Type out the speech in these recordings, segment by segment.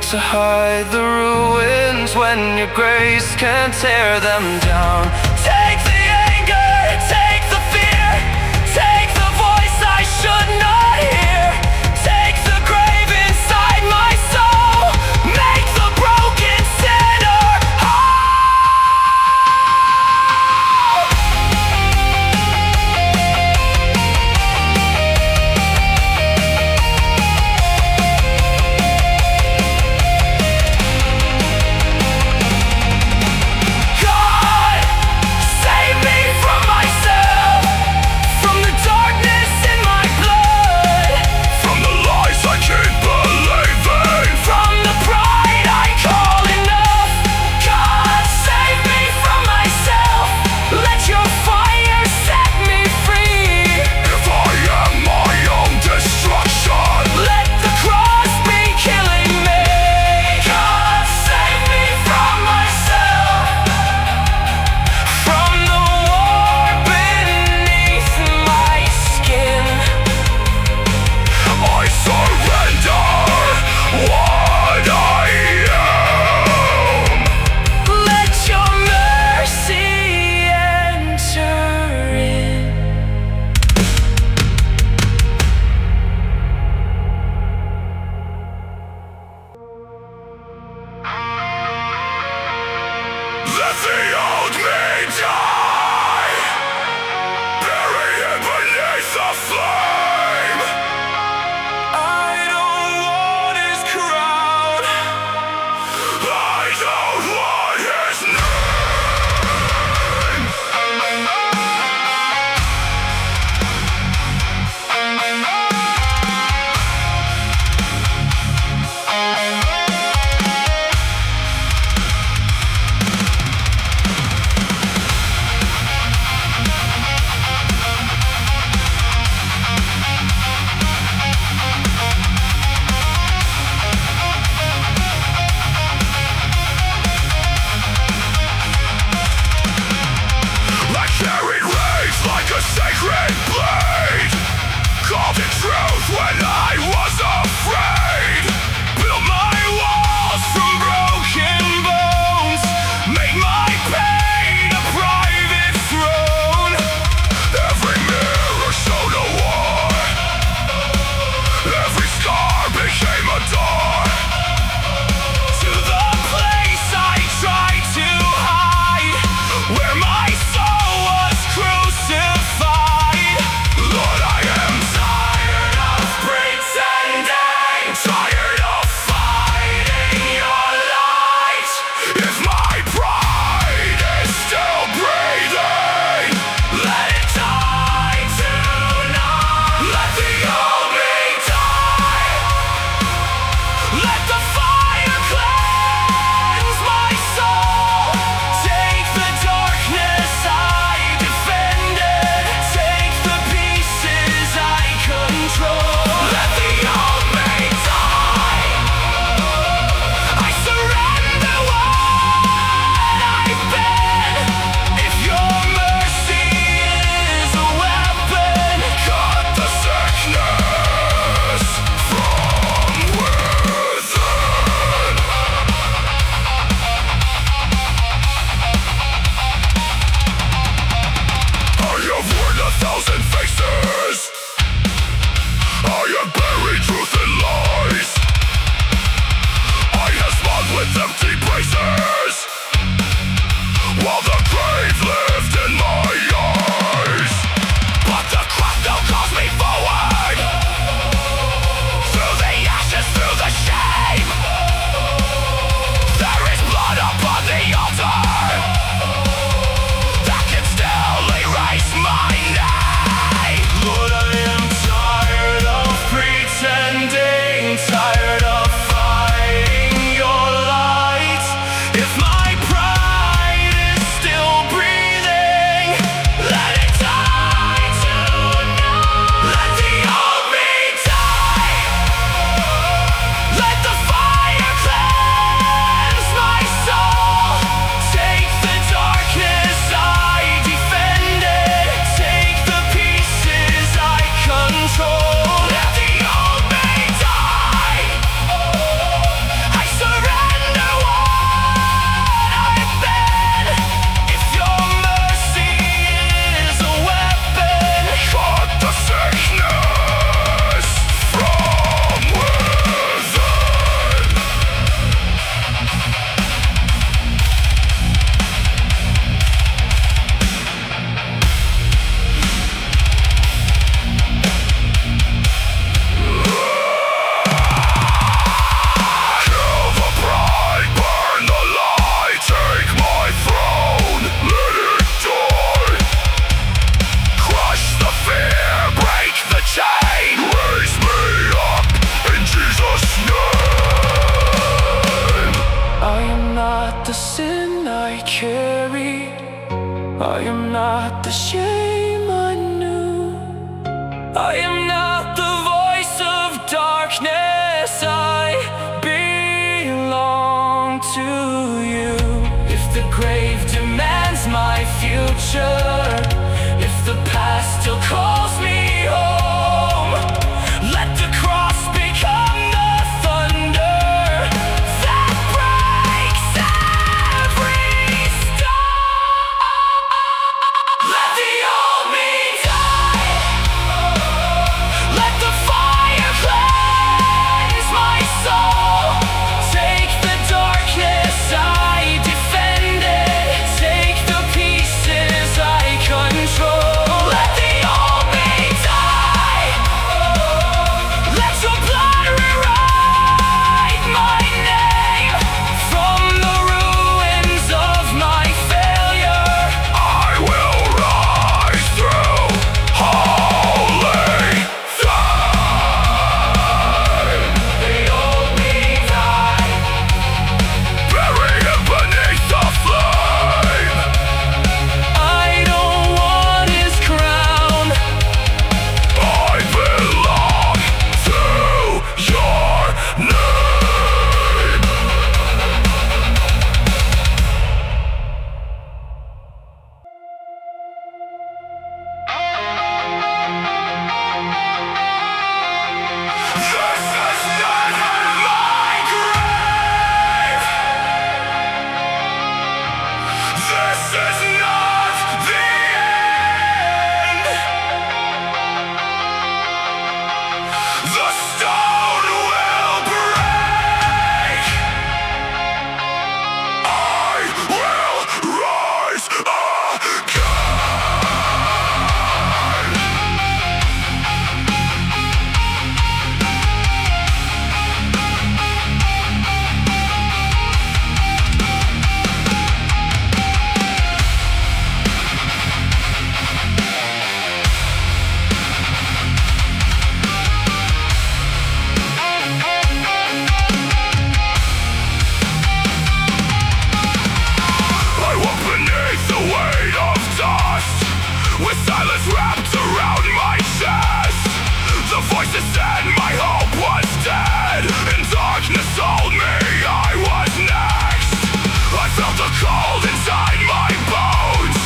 to hide the ruins when your grace can't tear them down. Take the anger, take the fear, take the voice I should not hear. Take the grave inside my soul, make the broken sinner whole. God, save me from myself, from the darkness in my blood, from the lies I keep believing, from the pride I call enough. God, save me from myself, let your fire set me free. if I am my own destruction. Let the cross be killing me. God, save me from myself, from the war beneath my skin. I surrender what I am. Let your mercy enter in. Let the old me die, bury him beneath the flame. I don't want his crown. I don't want his not the sin I carry. I am not the shame I knew. I am not the voice of darkness. I belong to you. If the grave demands my future, if the past still calls me home, let the cross become the thunder that breaks every stone. Let the old me die. Let the fire cleanse my soul. Take the darkness, I defend it. Take the pieces I control. Let the old me die. Let your blood rewrite my name from the ruins of my failure. I will rise through holy flame. The old me die. Bury it beneath the flame. I don't want his crown. I belong to your name. This is not my grave. This is not the end. The stone will break. I will rise I walk beneath the weight of dust, with silence wrapped around my chest. The voices said my hope was dead, and darkness told me I was next. I felt the cold inside my bones.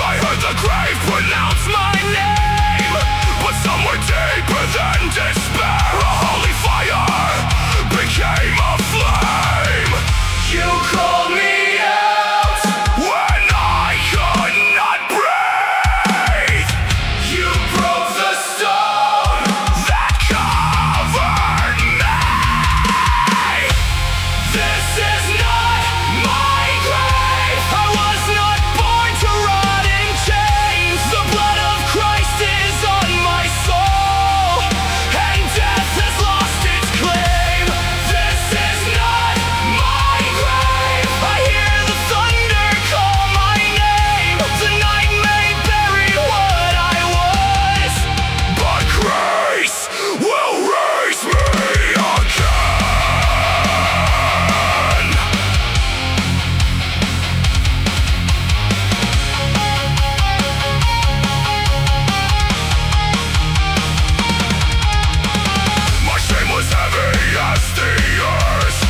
I heard the grave pronounce my name, but somewhere deeper than despair, a holy fire became a flame. You called me out. When I could not breathe, You broke the stone. that covered me. This is not my grave. I was not born to rot in chains. The blood of Christ is on my soul, and death has lost its claim. This is not my grave. I hear the thunder call my name. The night may bury what I was. But grace will raise me again. My shame was heavy as the earth.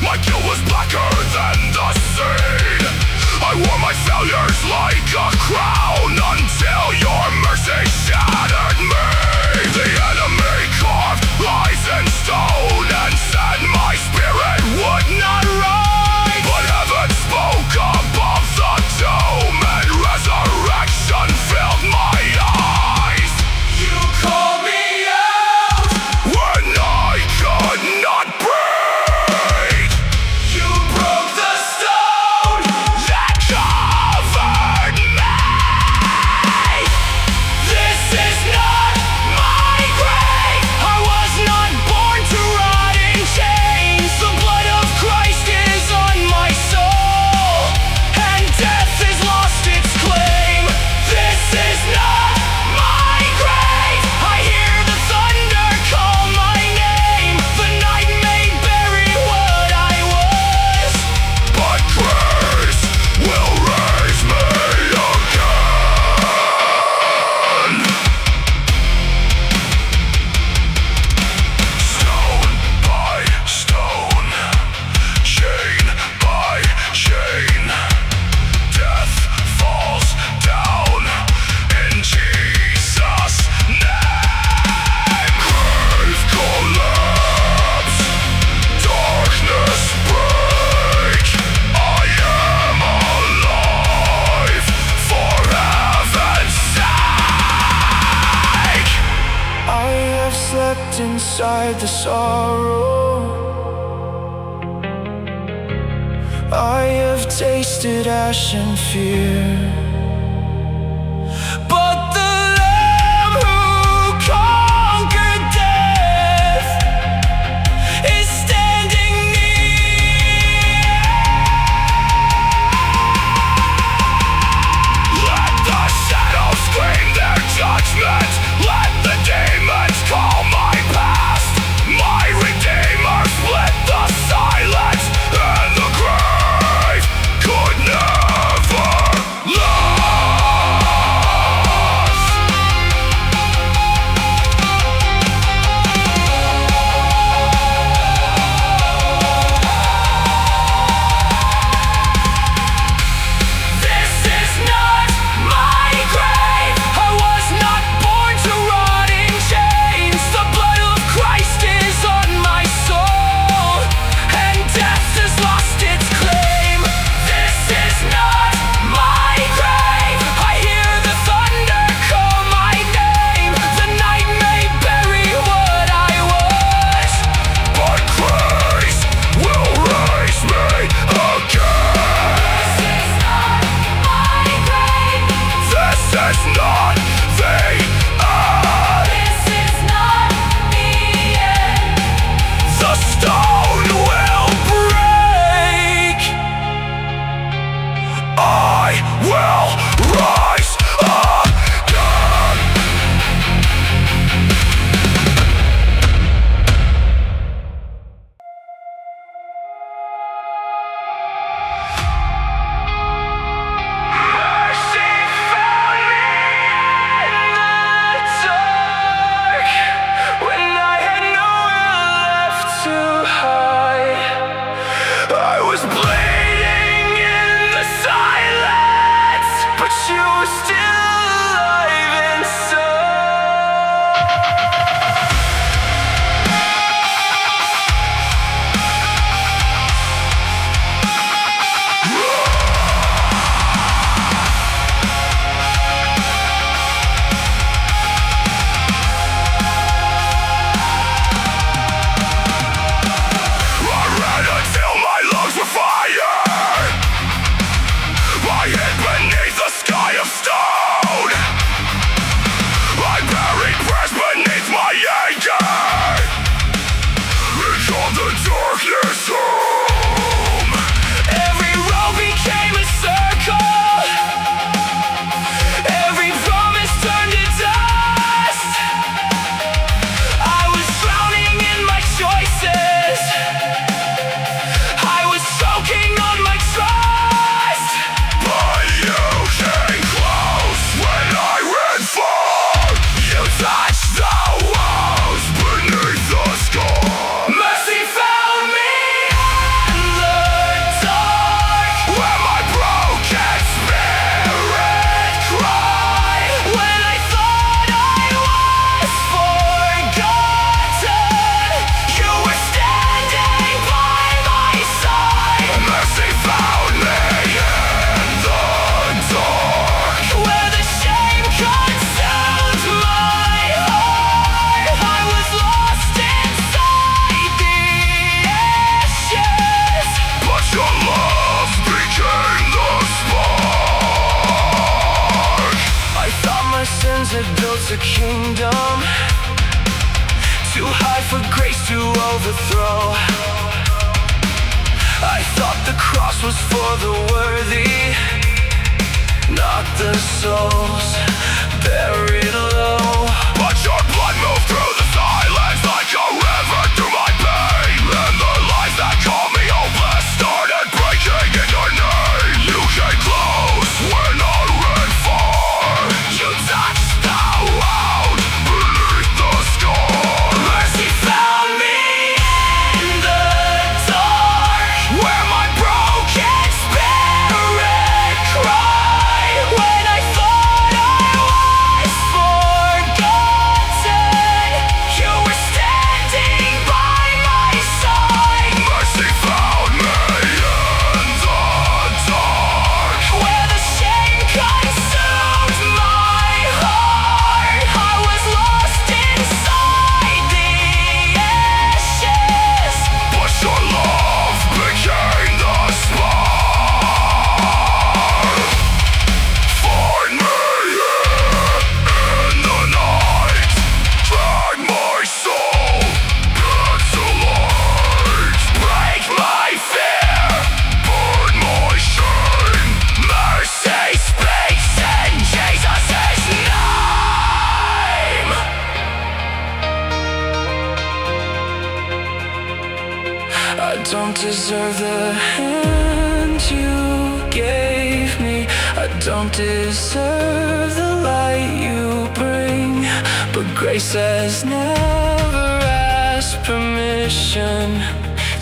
My guilt was blacker than the sea. I wore my failures like a crown until your mercy shattered me. The enemy carved lies in stone and said my spirit would not rise. But heaven spoke above the tomb, and resurrection filled my eyes. You call me out. When I could not breathe, You broke the stone. that covered me. inside the sorrow. I have tasted ash and fear, but the Lamb who conquered death is standing near. Let the shadows scream their judgment. Let the demons call my past. My Redeemer split the silence, and the grave could never last. This is not my grave. I was not born to rot in chains. The blood of Christ is on my soul, and death has lost its claim. This is not my grave. I hear the thunder call my name. The night may bury what I was, but Christ will raise me again. This is not my grave. This is not the end. This is not the end. The stone will break. I will rise again. Mercy found me in the dark when I had nowhere left to hide. I was bleeding in the silence, but you were still alive inside. I ran until my lungs were fire. I hid beneath a sky of stone. I buried prayers beneath my anger. Into the darkness room. Every road became a circle. Every promise turned to dust. I was drowning in my choices. I was choking on my trust. But you came close when I ran far. You touched the walls beneath the scar. Mercy found me in the dark, where my broken spirit cried. When I thought I was forgotten, you were standing by my side. Mercy found me in the dark, where the shame consumed my heart. I was lost inside the ashes, but your love became the spark. I thought my sins had built a kingdom, too high for grace to overthrow. I thought the cross was for the worthy, not the souls buried low. But your blood moved through the silence like a river through my pain, and the lies that called me hopeless started breaking in your name. You came close when I ran far. You touched the wound beneath the scar. Mercy found me in the dark, where my broken spirit cried. When I thought I deserve the hand you gave me. I don't deserve the light you bring, but grace has never asked permission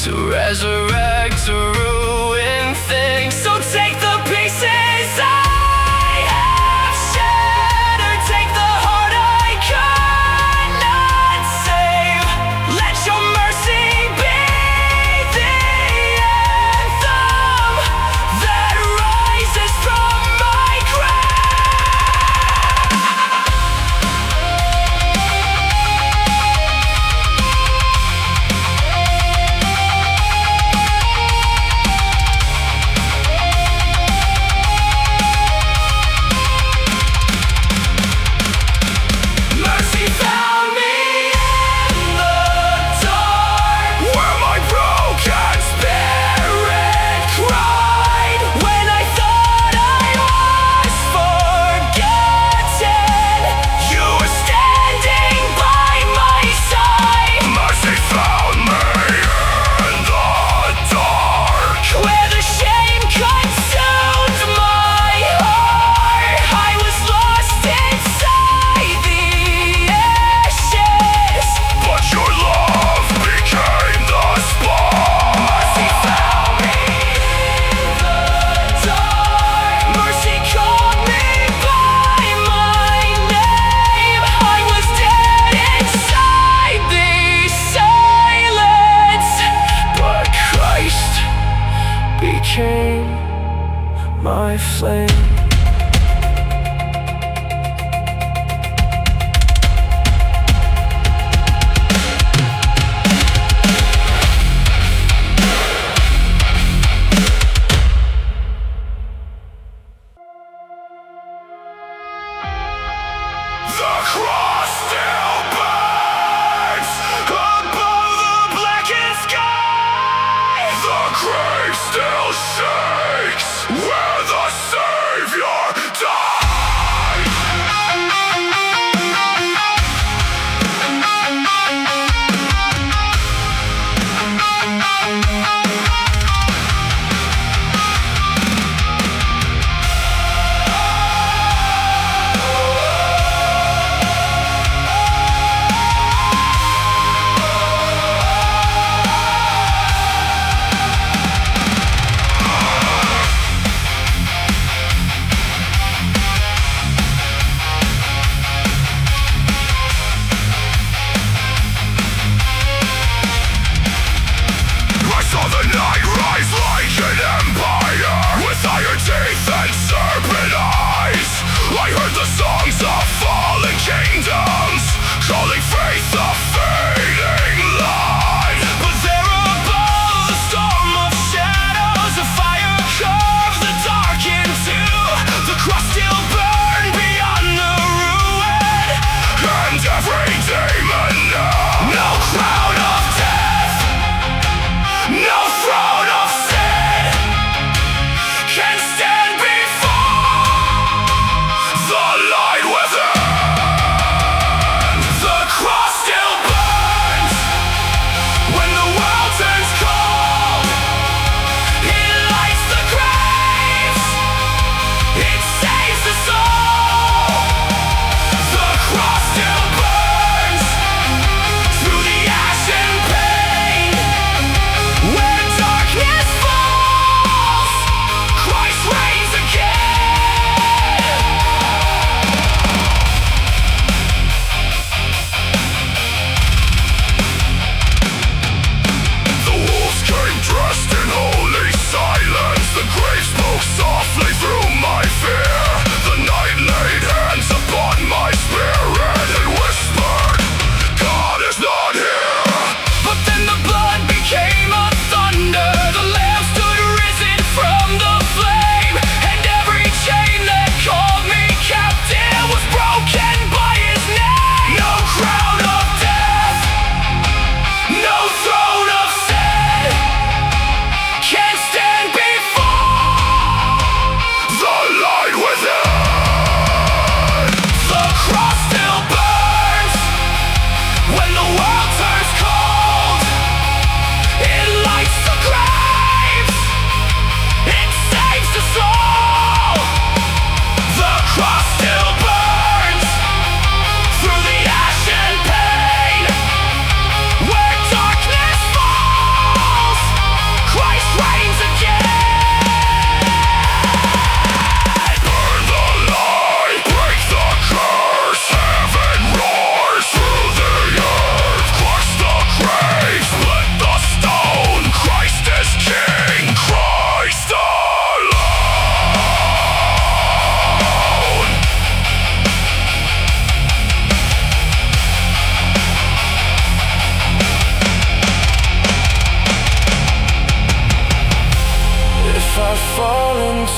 to resurrect, to ruin things. So take the pieces I have shattered, take the heart I could not save. Let your mercy be the anthem that rises from my grave. Mercy found me in the dark, Where my broken spirit cried when I thought I was forgotten. You were standing by my side, mercy found me in the dark. where the shame consumed my heart. I was lost inside the ashes. But your love became the spark. Mercy found me in the dark. Mercy called me by my name. I was dead inside the silence, but Christ became my flame. The cross still burns above the blackened sky. The grave still shakes where the Savior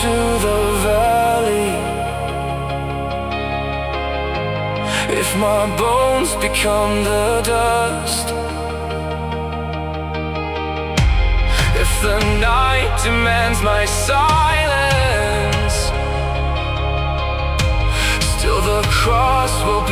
into the valley, if my bones become the dust, if the night demands my silence, still the cross will